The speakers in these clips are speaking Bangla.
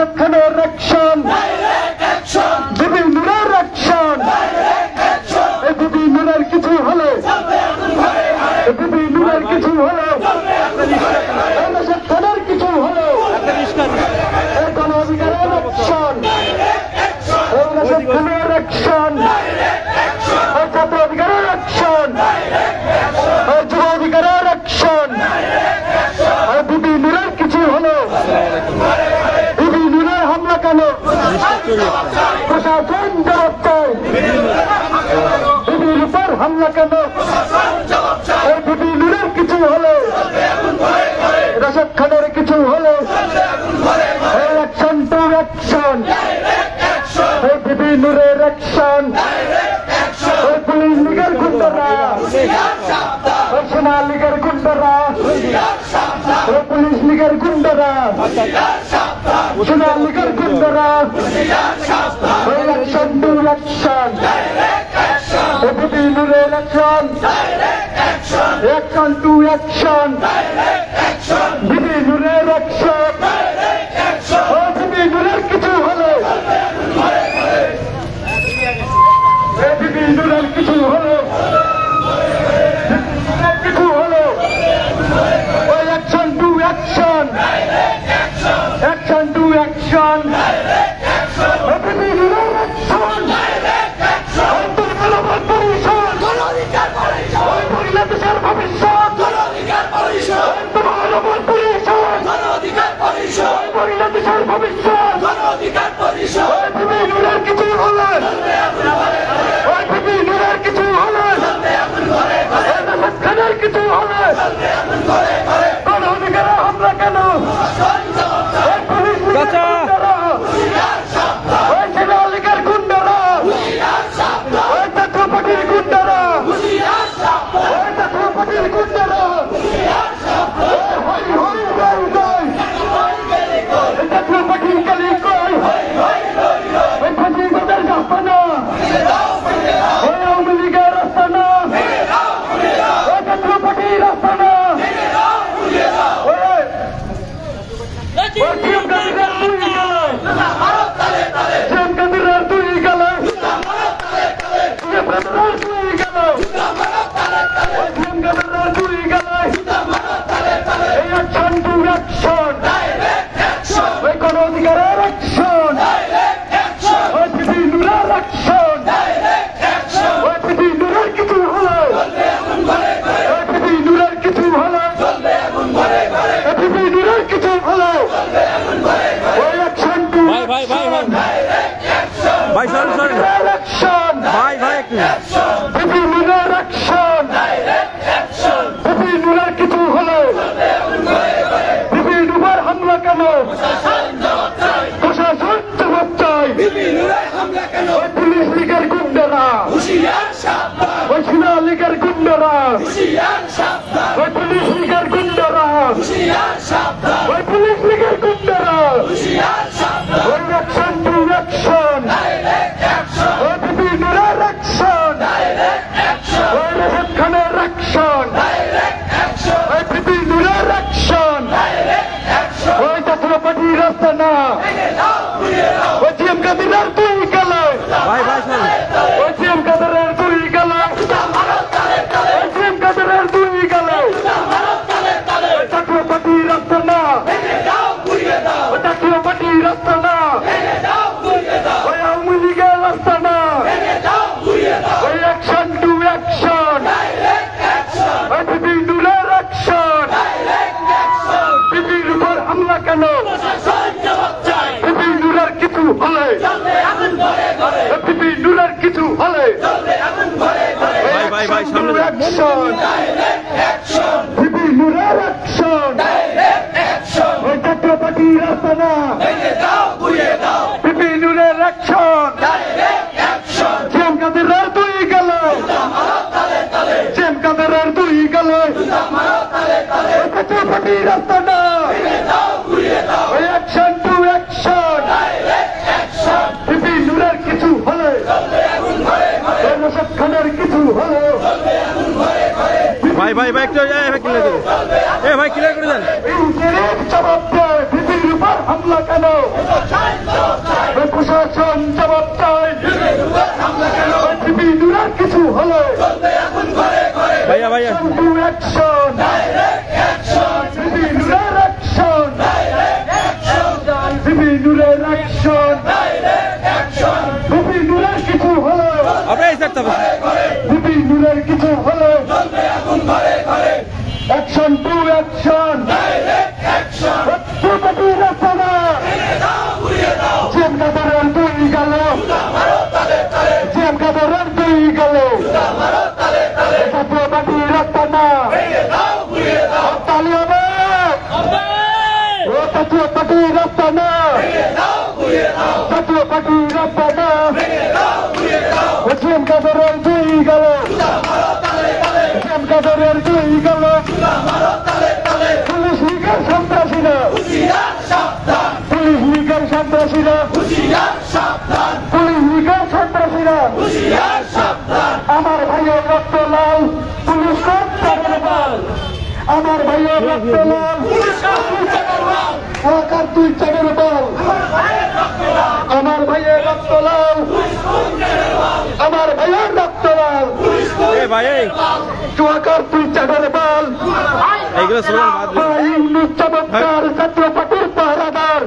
রাশেদ খানের অ্যাকশন, বিবি নূরের অ্যাকশন, এই বিবি নূরের কিছু হলে, বিবি নূরের কিছু হলে, রাশেদ খানের কিছু হলে, এই গণ অধিকারের অ্যাকশন, এই রাশেদ খানের অ্যাকশন, এই ছাত্র অধিকারের অ্যাকশন, এই যুব অধিকারের অ্যাকশন, এই বিবি নূরের কিছু হলো, বিবি নূরের হামলা কেন, প্রশাসন জবাব চাই, বিবির উপর হামলা কেন, এই বিবি নূরের কিছু হলো, রাশেদ খানের কিছু হলো, এই অ্যাকশন টু অ্যাকশন, এই বিবি নূরের অ্যাকশন, এই পুলিশ লীগের গুন্ডারা, এই সেনা লীগের গুন্ডারা, এই পুলিশ লীগের গুন্ডারা, সেনা লীগের গুন্ডারা, এই অ্যাকশন টু অ্যাকশন, এই বিবি নূরের অ্যাকশন, অ্যাকশন টু অ্যাকশন, বিবি নূরের অ্যাকশন, এই বিবি নূরের কিছু হলে, এই বিবি নূরের কিছু হলো, কিছু হলো, ওই action to action, action to action, এই বিবি নূরের অ্যাকশন, আন্তর্জাতিক পরিষদ, ওই বাংলাদেশের ভবিষ্যৎ, বাংলাদেশের ভবিষ্যৎ, ওই বিবি নূরের কিছু হলে, ওই বিবি নূরের কিছু হলে, রাশেদ খানের কিছু হলে, গণ অধিকারের হামলা কেন, ওই পুলিশ লীগের গুন্ডারা, ওই সেনা লীগের গুন্ডারা, ওই জাতীয় পার্টির গুন্ডারা, ওই জাতীয় পার্টির গুন্ডারা, হই হই গাই গাই, এই জাতীয় পার্টির গালি কই, ওই ফাঁসিবাদের রাস্তানা, ওই আওয়ামী লীগের রাস্তানা, ওই জাতীয় পার্টির রাস্তানা, ওই সিএম কাদিরের দুই গেলায়, সিএম কাদিরের দুই গেলায়, সিএম কাদিরের দুই গেলায়, ওই সিএম কাদিরের দুই গেলায়, এই অ্যাকশন টু অ্যাকশন, ওই গণ অধিকারের অ্যাকশন, ওই বিবি নূরের অ্যাকশন, ওই বিবি নূরের কিছু হলো, ওই বিবি নূরের কিছু হলো, ওই বিবি নূরের কিছু হলো, ওই অ্যাকশন টু অ্যাকশন, ভাই সরি সরি অ্যাকশন, ভাই ভাই একটু বিবি নূরের অ্যাকশন, বিবি নূরের কিছু হলো, বিবি নূরের হামলা কেন, প্রশাসন জবাব চাই, ওই পুলিশ লীগের গুন্ডারা, ওই সেনা লীগের গুন্ডারা, ওই পুলিশ লীগের গুন্ডারা, ওই পুলিশ লীগের গুন্ডারা, ওই অ্যাকশন টু অ্যাকশন, ওই বিবি নূরের অ্যাকশন, ওই রাশেদ খানের অ্যাকশন, ওই বিবি নূরের অ্যাকশন, ওই জাতীয় পার্টির রাস্তানা, ওই সিএম কাদিরের দুই গেলায়, ভাই ভাই সরি ওই সিএম কাদিরের দুই গেলায়, ওই সিএম কাদিরের দুই গেলায়, ওই জাতীয় পার্টির রাস্তানা, ওই জাতীয় পার্টির রাস্তানা, ওই আওয়ামী লীগের রাস্তানা, ওই অ্যাকশন টু অ্যাকশন, ওই বিবি নূরের অ্যাকশন, বিবির উপর হামলা কেন, বিবি নূরের কিছু হলে, বিবি নূরের কিছু হলে, ভাই ভাই ভাই সামনে অ্যাকশন, বিবি নূরের অ্যাকশন, ওই জাতীয় পার্টির রাস্তানা, বিবি নূরের অ্যাকশন, সিএম কাদিরের দুই গেল, সিএম কাদিরের দুই গেল, ওই জাতীয় পার্টির রাস্তানা, ওই অ্যাকশন টু অ্যাকশন, বিবি নূরের কিছু হলে, রাশেদ খানের কিছু হলে, ভাই ভাই ভাই একটু ভাই ক্লিয়ার করে দেন। উপর হামলা কেন? প্রশাসন জবাব চাই। বিন্দুরার কিছু হলে ভাইয়া ভাইয়া অ্যাকশন, বিন্দুরার অ্যাকশন, বিন্দুরার অ্যাকশন, বিন্দুরার কিছু হলে আপনার এই সাইড হবে বিন্দুরার কিছু হলে অ্যাকশন টু অ্যাকশন, রাষ্ট্রপতি রাস্তানা জেম কাদারের দুই গেল, জেম কাদারের দুই গেল, রাষ্ট্রপতি রাস্তানা তালি হবে, ও রাষ্ট্রপতি রাস্তানা, রাষ্ট্রপতি রাস্তানা জেম কাদারের দুই গেল, জেম কাদারের দুই গেল, পুলিশ লীগের সন্ত্রাসীরা, পুলিশ লীগের সন্ত্রাসীরা, পুলিশ লীগের সন্ত্রাসীরা, আমার ভাইয়ের রক্ত লাল, পুলিশ চাঁদের বাল, আমার ভাইয়ের রক্ত লাল, ওয়াকার তুই চাঁদের বাল, আমার ভাইয়ের রক্ত লাল, আমার ভাইয়ের রক্ত লাল, ভাই ওয়াকার তুই চাঁদের বাল, এইগুলো স্লোগান বাদ চমৎকার ছাত্রপাতির পাহারাদার,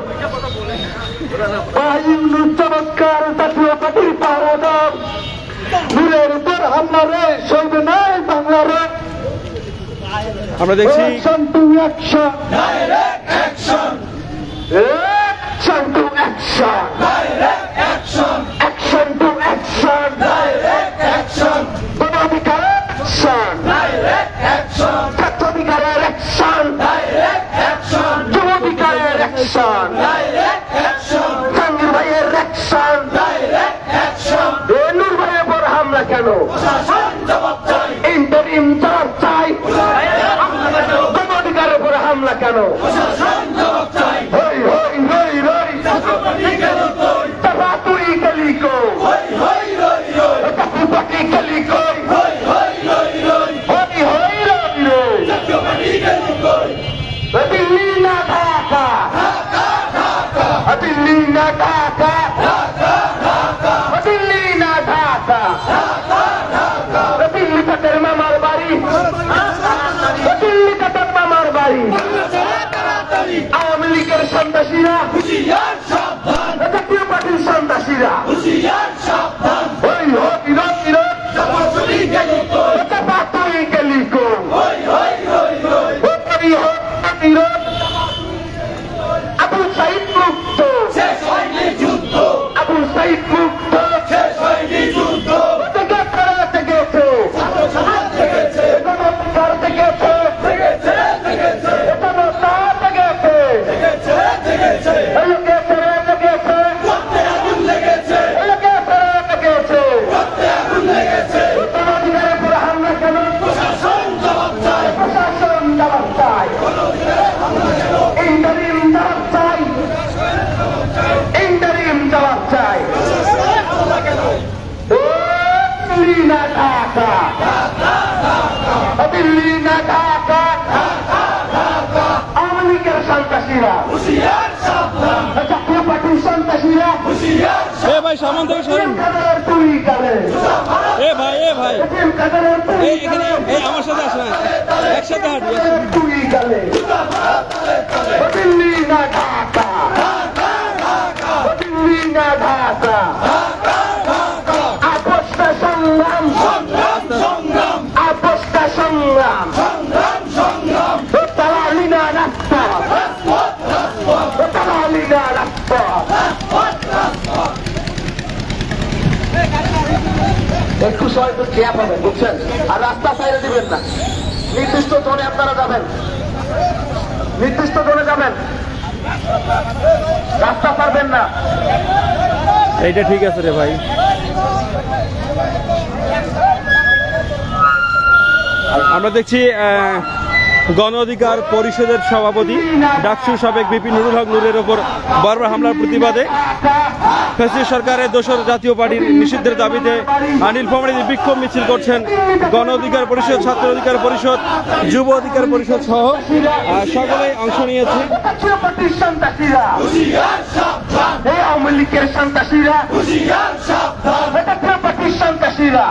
চমৎকার ছাত্রপাতির পাহারাদার, নূরের উপর হামলা রে সইবে নাই বাংলা রে। আমরা দেখছি action to action, action to action, action to action, মানবাধিকারের অ্যাকশন, ছাত্রাধিকারের অ্যাকশন, যুবাধিকারের অ্যাকশন, জাহাঙ্গীর ভাইয়ের অ্যাকশন, নূর ভাইয়ের উপর হামলা কেন? ইন্টারিম জবাব চাই। যুবাধিকারের উপর হামলা কেন? হই হই হই হই তুই গেলি কই, গেলি কই, হই হই রই রে, দিল্লি না ঢাকা, দিল্লি না ঢাকা, দিল্লি না ঢাকা, দিল্লি তাদের মামার বাড়ি, দিল্লি তাদের মামার বাড়ি, আওয়ামী লীগের সন্ত্রাসীরা, জাতীয় পার্টির সন্ত্রাসীরা, হই হই রই রে, তুই গেলি কই, আবু সাইদ মুক্ত, আবু সাইদ মুক্ত, থেকে গেছে, করতে গেছে, দিল্লি না ঢাকা, আওয়ামী লীগের সন্ত্রাসীরা, জাতীয় পার্টির সন্ত্রাসীরা, ভাই সামন থেকে সরেন, তুই গেলে, ভাই এখানে আমার সাথে আসেন, একসাথে হাঁটি, তুই গেলে, দিল্লি না ঢাকা, দিল্লি না ঢাকা, আপোষটা সংগ্রাম, আপোষটা সংগ্রাম, দালালি না রাস্তা, দালালি না রাস্তা, একটু সময় তো খেয়া পাবেন, বুঝছেন? আর রাস্তা সাইডে দিবেন না, নির্দিষ্ট জোনে আপনারা যাবেন, নির্দিষ্ট জোনে যাবেন, রাস্তা পারবেন না। এইটা ঠিক আছে রে ভাই। আমরা দেখছি গণ অধিকার পরিষদের সভাপতি ডাকসু সাবেক বিপি নুরুল হক নূরের ওপর বর্বর হামলার প্রতিবাদে ফ্যাসিস্ট সরকারের দোসর জাতীয় পার্টির নিষিদ্ধের দাবিতে নীলফামারীতে বিক্ষোভ মিছিল করছেন গণ অধিকার পরিষদ, ছাত্র অধিকার পরিষদ, যুব অধিকার পরিষদ সহ সকলেই অংশ নিয়েছে। আওয়ামী লীগের সন্ত্রাসীরা সন্ত্রাসীরা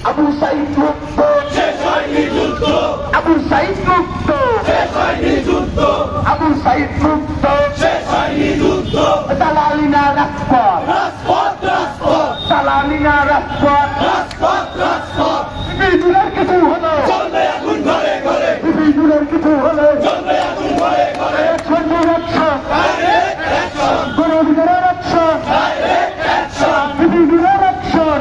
আবু সাইদ মুক্ত, আবু সাইদ মুক্ত, আবু সাইদ মুক্ত, দালালিনা রাজপথ, দালালিনা রাজপথ, বিজুলের কিছু হলো বিজুলের কিছু হলো গণঅধিকারের অ্যাকশন, বিজুলের অ্যাকশন,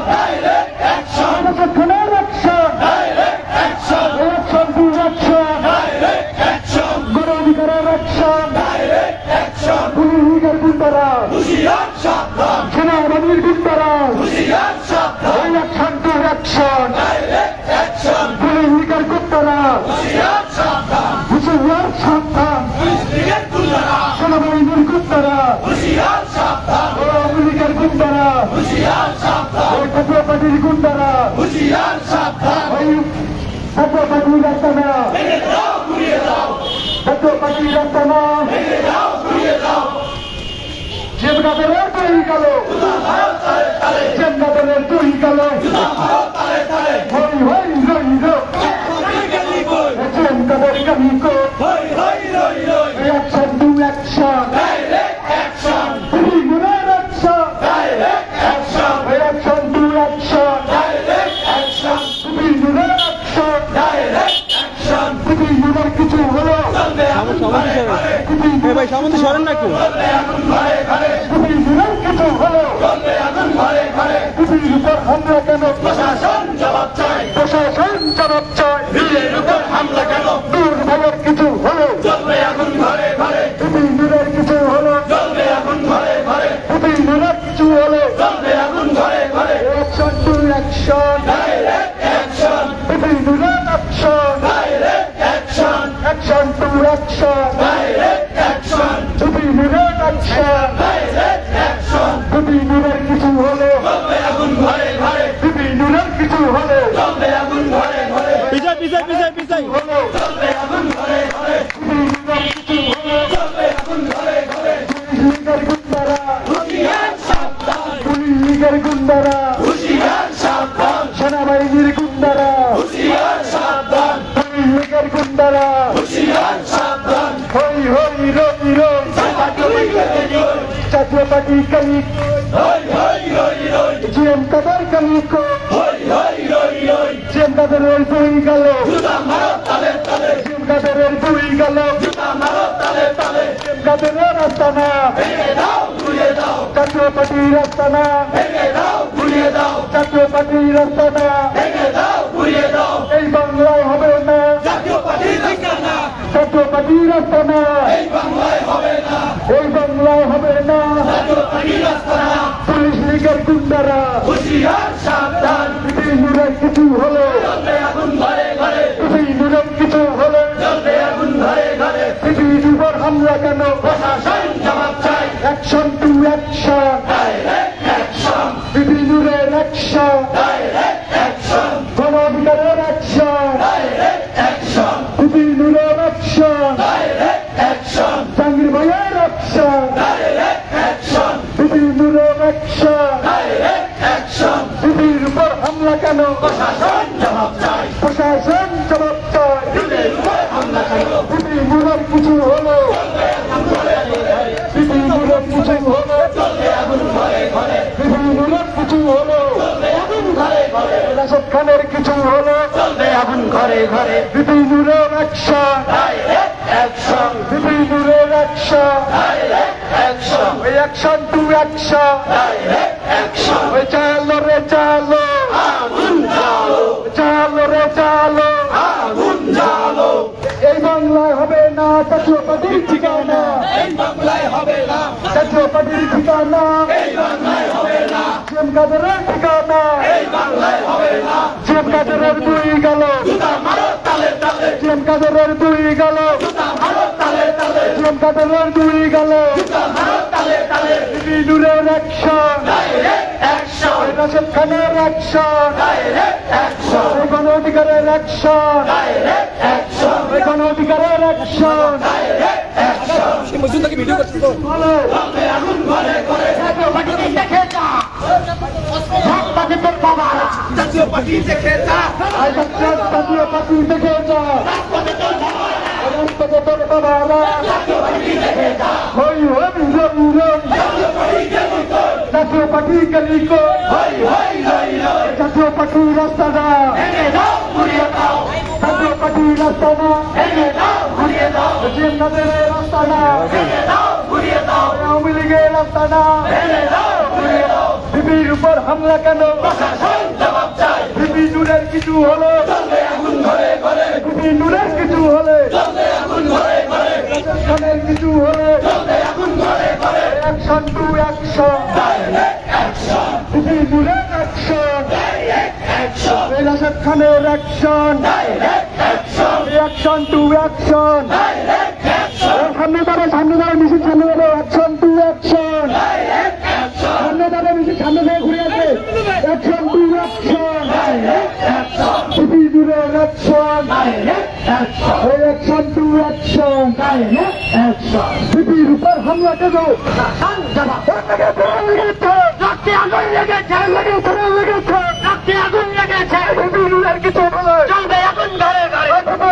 প্রশাসনের অ্যাকশন, অ্যাকশন টু অ্যাকশন, গণঅধিকারের অ্যাকশন, পুলিশের গুন্ডারা, সেনাবাহিনীর গুন্ডারা, অ্যাকশন টু অ্যাকশন, পুলিশের গুন্ডারা, হুঁশিয়ার সাবধান, সেনাবাহিনীর গুন্ডারা, পুলিশের গুন্ডারা, জাতীয় পার্টির গুন্ডারা, জাতীয় পার্টির রাস্তানা, জাতীয় পার্টির রাস্তানা, জেমকাদের তৈরি গেল, জেমকাদের তৈরি গেল, জেমকাদের কামিকো, অ্যাকশন টু অ্যাকশন, পুলিশের অ্যাকশন, অ্যাকশন টু অ্যাকশন, পুলিশের অ্যাকশন, পুলিশের কিছু হলো ভাই সামনে সরেন না একটু। পুলিশের কিছু হলো পুলিশের উপর হামলা কেন? প্রশাসন জবাব চায়, প্রশাসন জবাব চায়, পুলিশের উপর হামলা কেন? দুর্বলের কিছু হলো চলবে আগুন ঘরে ঘরে, পুলিশের কিছু হলো চলবে আগুন ঘরে ঘরে, পুলিশের কিছু হলো চলবে আগুন ঘরে ঘরে, action to action, direct action, পুলিশের action, direct action, action to action, direct action, পুলিশের অ্যাকশন, ডাইরেক্ট অ্যাকশন, পুলিশের কিছু হলো চলবে আগুন ঘরে ঘরে, পুলিশের কিছু হলো চলবে আগুন ঘরে ঘরে, পিছাই পিছাই পিছাই পিছাই হলো চলবে আগুন ঘরে ঘরে, পুলিশের কিছু হলো চলবে আগুন ঘরে ঘরে, পুলিশের গুন্ডারা হুঁশিয়ার সাবধান, পুলিশের গুন্ডারা হুঁশিয়ার সাবধান, সেনাবাহিনীর গুন্ডারা হুঁশিয়ার সাবধান, পুলিশের গুন্ডারা হুঁশিয়ার সাবধান, হই হই রই রই, জাতীয় পার্টি কালিক, হই হই রই রই, জিএম কাদের কালিক, হই হই রই রই, জিএম কাদের দুই গেল জুতা মারো তালে তালে, জিএম কাদের দুই গেল জুতা মারো তালে তালে, জিএম কাদের রাস্তানা ভেঙে দাও ঘুরিয়ে দাও, জাতীয় পার্টির রাস্তানা ভেঙে দাও ঘুরিয়ে দাও, জাতীয় পার্টির রাস্তানা ভেঙে দাও ঘুরিয়ে দাও, এই বাংলায় হবে না জাতীয় পার্টির রাস্তানা, জাতীয় পার্টির রাস্তানা এই বাংলায় হবে না, এই বাংলায় হবে না জাতীয় পার্টির রাস্তানা, পুলিশ লীগের গুন্ডারা হুঁশিয়ার সাবধান, পুলিশের কিছু হলো চলবে আগুন ঘরে ঘরে, পুলিশের কিছু হলো চলবে আগুন ঘরে ঘরে, পুলিশের উপর হামলা কেন? প্রশাসন জবাব চায়, action to action, direct action, পুলিশের অ্যাকশন, ডাইরেক্ট অ্যাকশন, গণ অধিকারের অ্যাকশন, ডাইরেক্ট অ্যাকশন, পুলিশের অ্যাকশন, ডাইরেক্ট অ্যাকশন, জাহাঙ্গীর ভাইয়ের অ্যাকশন, ডাইরেক্ট অ্যাকশন, পুলিশের অ্যাকশন, ডাইরেক্ট অ্যাকশন, পুলিশের উপর হামলা কেন? প্রশাসন জবাব চায়, প্রশাসন জবাব চায়, পুলিশের উপর হামলা কেন? পুলিশের কিছু হলো পুলিশের কিছু হলো চলবে আগুন ঘরে ঘরে, পুলিশের কিছু হলো চলবে আগুন ঘরে ঘরে, রাশেদ খানের কিছু হলো চলবে আগুন ঘরে ঘরে, পুলিশের অ্যাকশন, ডাইরেক্ট অ্যাকশন, পুলিশের action, direct action, action to action, direct action, চালো রে চালো আগুন জ্বালো, চালো রে চালো আগুন জ্বালো, এই বাংলায় হবে না জাতীয় পার্টির ঠিকানা, এই বাংলায় হবে না জাতীয় পার্টির ঠিকানা জিএম কাদেরের ঠিকানা জিএম কাদেরের দুই গেল জিএম কাদেরের দুই গেল জিএম কাদেরের দুই গেল নূরের অ্যাকশন রাশেদ খানের অ্যাকশন গণ অধিকারের অ্যাকশন গণ অধিকারের অ্যাকশন জাতীয় পার্টি দেখে যা জাতীয় পার্টি গলিকো জাতীয় পার্টি রাস্তাটা জাতীয় পার্টি রাস্তাটা জিএম কাদেরের রাস্তাটা আওয়ামী লীগের রাস্তাটা বিপির উপর হামলা কেন বিপি নূরের কিছু হলো বিপি নূরের কিছু হলে খানের কিছু হলে অ্যাকশন টু অ্যাকশন বিপি নূরের অ্যাকশন রাশেদ খানের অ্যাকশন অ্যাকশন টু অ্যাকশন সামনে দাঁড়ে মিছিল সামনে দাঁড়ে অ্যাকশন টু অ্যাকশন সামনে দাঁড়ে মিছিল সামনে থেকে ঘুরে আসে অ্যাকশন টু অ্যাকশন বিপি নূরের অ্যাকশন অ্যাকশন টু অ্যাকশন বিপির উপর হামলা কেন রক্তে আগুন লেগেছে রক্তে আগুন লেগেছে বিপি নূরের কিছু হলো চলবে আগুন ঘরে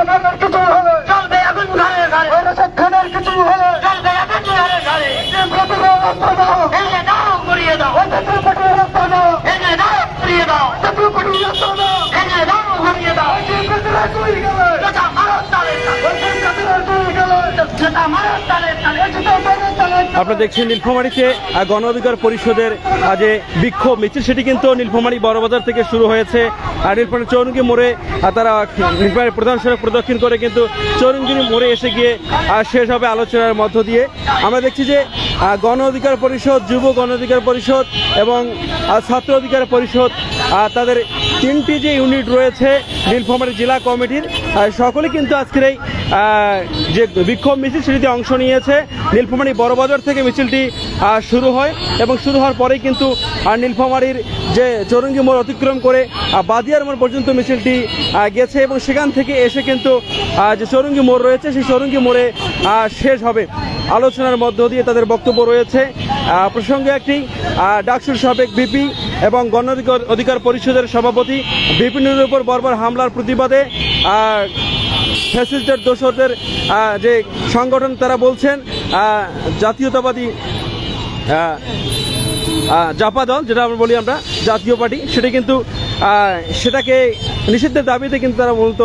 ঘরে কিছু হলো চলবে আগুন ঘরে ঘরে রাশেদ খানের কিছু হলো চলবে আগুন ঘরে ঘরে এনে দাও ঘুরিয়ে দাও জাতীয় পার্টির রাস্তা দাও এনে দাও ঘুরিয়ে দাও জাতীয় পার্টির রাস্তা দাও এনে দাও ঘুরিয়ে দাও আপনারা দেখছেন নীলফামারীতে গণ অধিকার পরিষদের যে বিক্ষোভ মিছিল সেটি কিন্তু নীলফামারী বড়বাজার থেকে শুরু হয়েছে। আর নীলফামারী চৌরঙ্গি মোড়ে তারা নীলফামারী প্রধান সড়ক প্রদক্ষিণ করে কিন্তু চৌরঙ্গি মোড়ে এসে গিয়ে শেষ হবে আলোচনার মধ্য দিয়ে। আমরা দেখছি যে গণ অধিকার পরিষদ, যুব গণ অধিকার পরিষদ এবং ছাত্র অধিকার পরিষদ তাদের তিনটি যে ইউনিট রয়েছে নীলফামারী জেলা কমিটির সকলে কিন্তু আজকের এই যে বিক্ষোভ মিছিল সেটিতে অংশ নিয়েছে। নীলফামারী বড়বাজার থেকে মিছিলটি শুরু হয় এবং শুরু হওয়ার পরেই কিন্তু নীলফামারীর যে চৌরঙ্গি মোড় অতিক্রম করে বাদিয়ার মোড় পর্যন্ত মিছিলটি গেছে এবং সেখান থেকে এসে কিন্তু যে চৌরঙ্গি মোড় রয়েছে সেই চৌরঙ্গি মোড়ে শেষ হবে। আলোচনার মধ্য দিয়ে তাদের বক্তব্য রয়েছে। প্রসঙ্গে একটি ডাকসুর সাবেক ভিপি এবং গণ অধিকার পরিষদের সভাপতি ভিপি নুরের উপর বর্বর হামলার প্রতিবাদে ফ্যাসিস্টদের দোসরদের যে সংগঠন তারা বলছেন জাতীয়তাবাদী জাপা দল, যেটা আমরা বলি আমরা জাতীয় পার্টি, সেটা কিন্তু সেটাকে নিষিদ্ধের দাবিতে কিন্তু তারা মূলত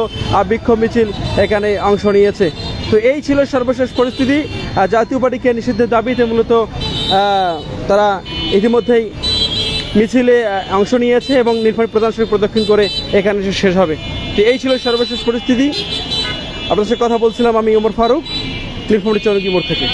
বিক্ষোভ মিছিল এখানে অংশ নিয়েছে। তো এই ছিল সর্বশেষ পরিস্থিতি। জাতীয় পার্টিকে নিষিদ্ধের দাবিতে মূলত তারা ইতিমধ্যেই মিছিলে অংশ নিয়েছে এবং নীলফামারী প্রধান সড়ক প্রদক্ষিণ করে এখানে শেষ হবে। তো এই ছিল সর্বশেষ পরিস্থিতি। আপনার সাথে কথা বলছিলাম আমি ওমর ফারুক, নীলফামারী চৌরঙ্গি মোড় থেকে।